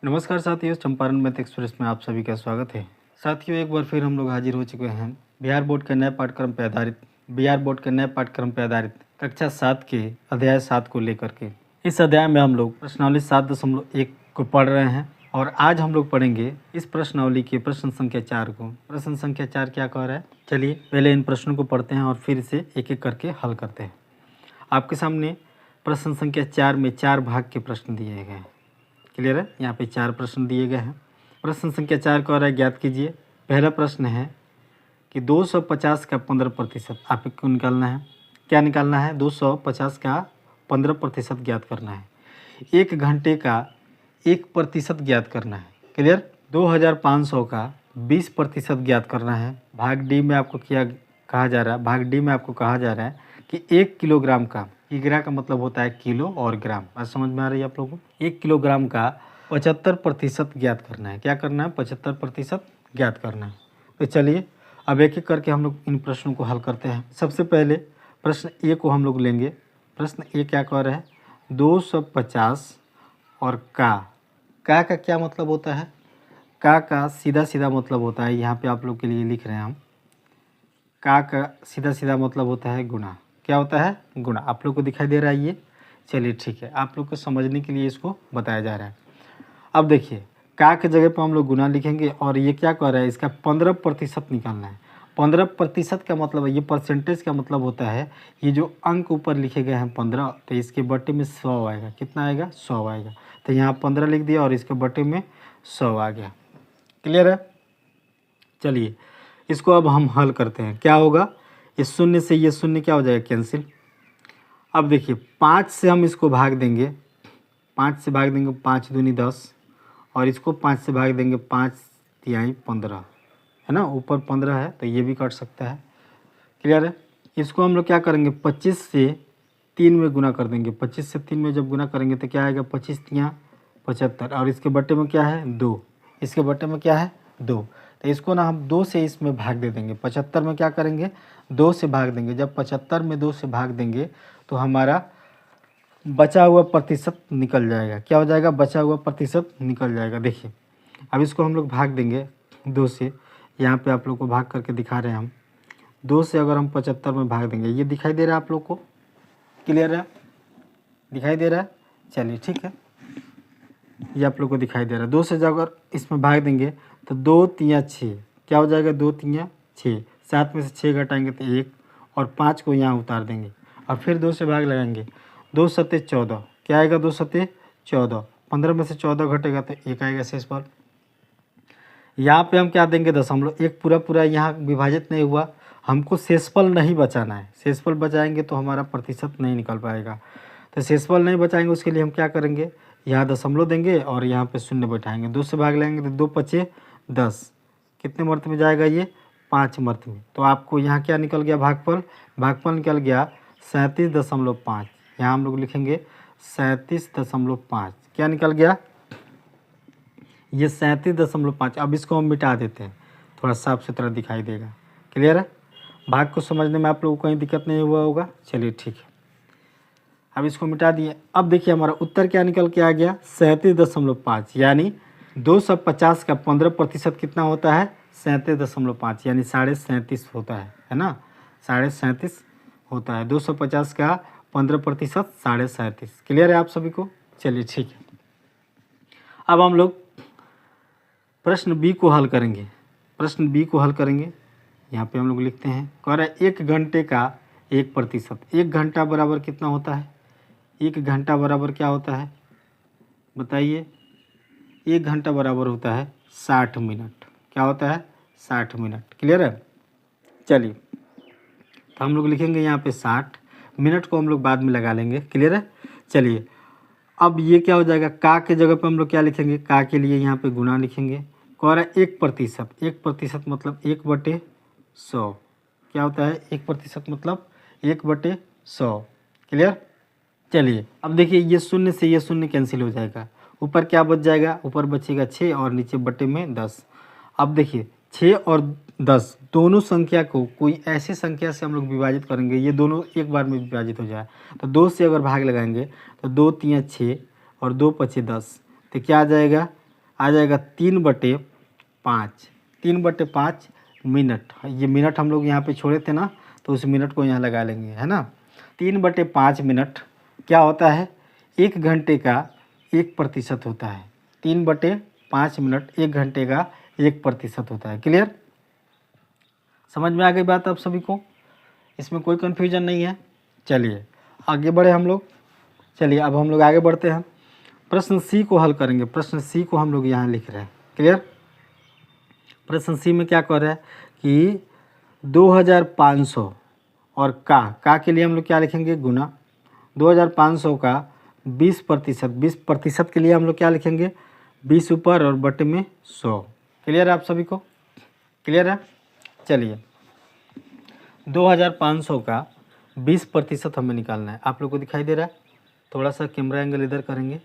नमस्कार साथियों, Champaran math express में आप सभी का स्वागत है। साथियों, एक बार फिर हम लोग हाजिर हो चुके हैं बिहार बोर्ड के नए पाठ्यक्रम पे आधारित कक्षा 7 के अध्याय 7 को लेकर के। इस अध्याय में हम लोग प्रश्नावली 7.1 को पढ़ रहे हैं और आज हम लोग पढ़ेंगे इस प्रश्नावली के प्रश्न संख्या 4 को। प्रश्न संख्या 4 क्या कह रहा है, चलिए पहले इन प्रश्नों को पढ़ते हैं और फिर इसे एक एक करके हल करते हैं। आपके सामने प्रश्न संख्या 4 में 4 भाग के प्रश्न दिए गए हैं। क्लियर है, यहाँ पे 4 प्रश्न दिए गए हैं। प्रश्न संख्या 4 को ज्ञात कीजिए। पहला प्रश्न है कि 250 का 15% आपको निकालना है। क्या निकालना है? 250 का 15% ज्ञात करना है। 1 घंटे का 1% ज्ञात करना है। क्लियर। 2500 का 20% ज्ञात करना है। भाग डी में आपको कहा जा रहा है कि 1 किलोग्राम का, किग्रा का मतलब होता है किलो और ग्राम, बात समझ में आ रही है आप लोगों को। 1 किलोग्राम का 75% ज्ञात करना है। क्या करना है? 75% ज्ञात करना है। तो चलिए अब एक एक करके हम लोग इन प्रश्नों को हल करते हैं। सबसे पहले प्रश्न ए को हम लोग लेंगे। प्रश्न ए क्या कह रहा है? 250 और का क्या मतलब होता है? का सीधा सीधा मतलब होता है, यहाँ पे आप लोग के लिए लिख रहे हैं हम। का सीधा सीधा मतलब होता है गुणा। क्या होता है? गुणा। आप लोग को दिखाई दे रहा है ये? चलिए ठीक है, आप लोग को समझने के लिए इसको बताया जा रहा है। अब देखिए, का के जगह पर हम लोग गुना लिखेंगे और ये क्या कह रहा है, इसका 15% निकालना है। 15% का मतलब है, ये परसेंटेज का मतलब होता है, ये जो अंक ऊपर लिखे गए हैं 15, तो इसके बटे में 100 आएगा। कितना आएगा? 100 आएगा। तो यहाँ 15 लिख दिया और इसके बटे में 100 आ गया। क्लियर है? चलिए इसको अब हम हल करते हैं। क्या होगा? इस शून्य से ये शून्य क्या हो जाएगा? कैंसिल। अब देखिए 5 से हम इसको भाग देंगे। 5 से भाग देंगे, 5 दूनी 10, और इसको 5 से भाग देंगे, 5 तिहाई 15, है ना। ऊपर 15 है तो ये भी कट सकता है। क्लियर है? इसको हम लोग क्या करेंगे? 25 से 3 में गुना कर देंगे। 25 से 3 में जब गुना करेंगे तो क्या आएगा? 25 तियाँ 75, और इसके बटे में क्या है? 2। इसके बटे में क्या है? 2। तो इसको ना हम 2 से इसमें भाग दे देंगे। 75 में क्या करेंगे? 2 से भाग देंगे। जब 75 में 2 से भाग देंगे तो हमारा बचा हुआ प्रतिशत निकल जाएगा। क्या हो जाएगा? बचा हुआ प्रतिशत निकल जाएगा। देखिए अब इसको हम लोग भाग देंगे 2 से। यहाँ पे आप लोग को भाग करके दिखा रहे हैं हम। 2 से अगर हम 75 में भाग देंगे, ये दिखाई दे रहा है आप लोग को? क्लियर है? दिखाई दे रहा है? चलिए ठीक है, ये आप लोग को दिखाई दे रहा है। 2 से जब अगर इसमें भाग देंगे तो 2 तियाँ 6, क्या हो जाएगा? 2 तियाँ 6, 7 में से 6 घटाएंगे तो 1, और 5 को यहाँ उतार देंगे और फिर 2 से भाग लगाएंगे। 2 सत्ते 14, क्या आएगा? 2 सत्ते 14, 15 में से 14 घटेगा तो 1 आएगा शेषफल। यहाँ पे हम क्या देंगे? दशमलव। एक पूरा यहाँ विभाजित नहीं हुआ, हमको शेषफल नहीं बचाना है। शेषफल बचाएंगे तो हमारा प्रतिशत नहीं निकल पाएगा। तो शेषफल नहीं बचाएंगे, उसके लिए हम क्या करेंगे? यहाँ दशमलव देंगे और यहाँ पे शून्य बैठाएंगे। 2 से भाग लेंगे तो 2 पचे 10, कितने मर्त में जाएगा? ये 5 मर्त में। तो आपको यहाँ क्या निकल गया? भागफल निकल गया 37.5। यहाँ हम लोग लिखेंगे 37.5। क्या निकल गया? ये 37.5। अब इसको हम मिटा देते हैं, थोड़ा साफ सुथरा दिखाई देगा। क्लियर है? भाग को समझने में आप लोगों को कहीं दिक्कत नहीं हुआ होगा? चलिए ठीक है, अब इसको मिटा दिए। अब देखिए हमारा उत्तर क्या निकल के आ गया? 37.5। यानी 250 का 15% कितना होता है? 37.5, यानी 37.5 होता है ना। 37.5 होता है। 250 का 15% 37.5। क्लियर है आप सभी को? चलिए ठीक है, अब हम लोग प्रश्न बी को हल करेंगे। प्रश्न बी को हल करेंगे, यहाँ पे हम लोग लिखते हैं। कह रहा है 1 घंटे का 1%। 1 घंटा बराबर कितना होता है? 1 घंटा बराबर क्या होता है बताइए? 1 घंटा बराबर होता है 60 मिनट। क्या होता है? 60 मिनट। क्लियर है? चलिए तो हम लोग लिखेंगे यहाँ पे 60 मिनट को हम लोग बाद में लगा लेंगे। क्लियर है? चलिए अब ये क्या हो जाएगा? का के जगह पे हम लोग क्या लिखेंगे? का के लिए यहाँ पे गुना लिखेंगे। कह रहा है 1%। 1% मतलब 1/100। क्या होता है? 1% मतलब 1/100। क्लियर? चलिए अब देखिए, ये शून्य से ये शून्य कैंसिल हो जाएगा। ऊपर क्या बच जाएगा? ऊपर बचेगा 6 और नीचे बटे में 10। अब देखिए 6 और 10 दोनों संख्या को कोई ऐसी संख्या से हम लोग विभाजित करेंगे, ये दोनों एक बार में विभाजित हो जाए। तो 2 से अगर भाग लगाएंगे तो 2 तियाँ 6 और 2 पचे 10, तो क्या आ जाएगा? आ जाएगा 3/5, 3/5 मिनट। ये मिनट हम लोग यहाँ पे छोड़े थे ना, तो उस मिनट को यहाँ लगा लेंगे, है ना। 3/5 मिनट क्या होता है, 1 घंटे का 1% होता है। 3/5 मिनट 1 घंटे का 1% होता है। क्लियर, समझ में आ गई बात आप सभी को, इसमें कोई कन्फ्यूजन नहीं है। चलिए आगे बढ़े हम लोग। चलिए अब हम लोग आगे बढ़ते हैं, प्रश्न सी को हल करेंगे। प्रश्न सी को हम लोग यहाँ लिख रहे हैं। क्लियर, प्रश्न सी में क्या कर रहे हैं कि 2500 और का के लिए हम लोग क्या लिखेंगे, गुना। 2500 का 20%, 20% के लिए हम लोग क्या लिखेंगे, 20 ऊपर और बटे में 100। क्लियर है आप सभी को, क्लियर है। चलिए 2500 का 20% हमें निकालना है। आप लोग को दिखाई दे रहा है, थोड़ा सा कैमरा एंगल इधर करेंगे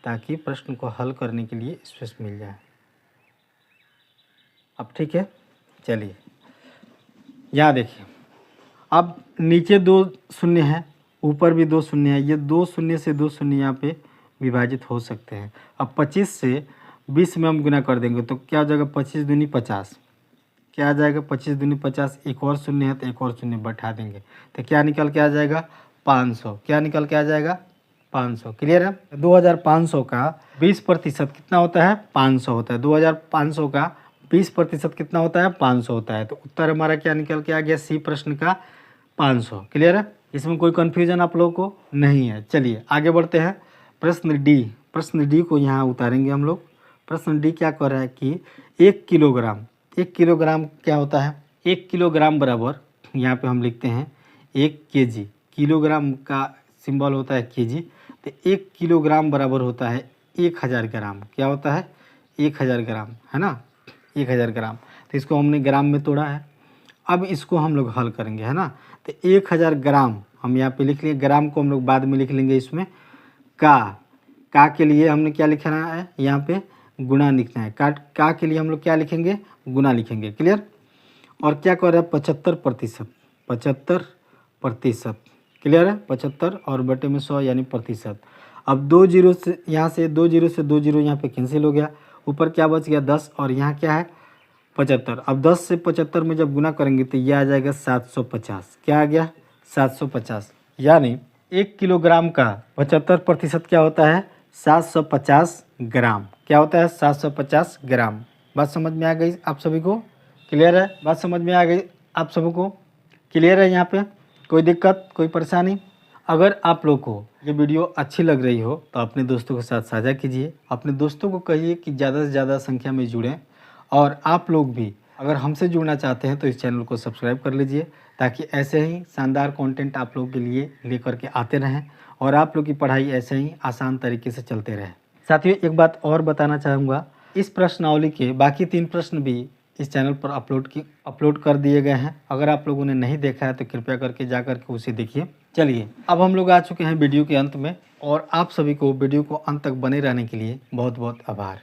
ताकि प्रश्न को हल करने के लिए स्पेस मिल जाए। अब ठीक है, चलिए यहाँ देखिए, अब नीचे 2 शून्य है, ऊपर भी 2 शून्य है। ये 2 शून्य से 2 शून्य यहाँ पे विभाजित हो सकते हैं। अब 25 से 20 में हम गुना कर देंगे तो क्या हो जाएगा, 25 दूनी 50। क्या आ जाएगा, 25 दूनी 50। एक और शून्य है तो एक और शून्य बैठा देंगे तो क्या निकल के आ जाएगा, 500। क्या निकल के आ जाएगा, 500। क्लियर है। 2500 का 20% कितना होता है, 500 होता है। 2500 का 20% कितना होता है, 500 होता है। तो उत्तर हमारा क्या निकल के आ गया, सी प्रश्न का 500। क्लियर है, इसमें कोई कन्फ्यूजन आप लोगों को नहीं है। चलिए आगे बढ़ते हैं, प्रश्न डी। प्रश्न डी को यहाँ उतारेंगे हम लोग। प्रश्न डी क्या कर रहा है कि 1 किलोग्राम, 1 किलोग्राम क्या होता है, 1 किलोग्राम बराबर, यहाँ पे हम लिखते हैं 1 केजी। किलोग्राम का सिंबल होता है केजी, तो 1 किलोग्राम बराबर होता है 1000 ग्राम। क्या होता है, 1000 ग्राम, है ना, 1000 ग्राम। तो इसको हमने ग्राम में तोड़ा है। अब इसको हम लोग हल करेंगे, है ना। तो 1000 ग्राम हम यहाँ पे लिख लिए, ग्राम को हम लोग बाद में लिख लेंगे। इसमें का के लिए हमने क्या लिखना है, यहाँ पे गुणा लिखना है। का के लिए हम लोग क्या लिखेंगे, गुना लिखेंगे। क्लियर, और क्या कर रहा है, 75%, 75%। क्लियर है, 75 और बटे में 100 यानी प्रतिशत। अब 2 जीरो से यहाँ से 2 जीरो से 2 जीरो यहाँ पे कैंसिल हो गया, ऊपर क्या बच गया 10 और यहाँ क्या है 75। अब 10 से 75 में जब गुना करेंगे तो यह आ जाएगा 750। क्या आ गया, 750। यानी 1 किलोग्राम का 75% क्या होता है, 750 ग्राम। क्या होता है, 750 ग्राम। बात समझ में आ गई आप सभी को, क्लियर है, बात समझ में आ गई आप सभी को, क्लियर है। यहाँ पे कोई दिक्कत, कोई परेशानी। अगर आप लोग को ये वीडियो अच्छी लग रही हो तो अपने दोस्तों के साथ साझा कीजिए। अपने दोस्तों को कहिए कि ज़्यादा से ज़्यादा संख्या में जुड़ें। और आप लोग भी अगर हमसे जुड़ना चाहते हैं तो इस चैनल को सब्सक्राइब कर लीजिए, ताकि ऐसे ही शानदार कंटेंट आप लोगों के लिए लेकर के आते रहें और आप लोग की पढ़ाई ऐसे ही आसान तरीके से चलते रहे। साथियों एक बात और बताना चाहूँगा, इस प्रश्नावली के बाकी 3 प्रश्न भी इस चैनल पर अपलोड कर दिए गए हैं। अगर आप लोगों ने नहीं देखा है तो कृपया करके जा करके उसे देखिए। चलिए अब हम लोग आ चुके हैं वीडियो के अंत में, और आप सभी को वीडियो को अंत तक बने रहने के लिए बहुत बहुत आभार।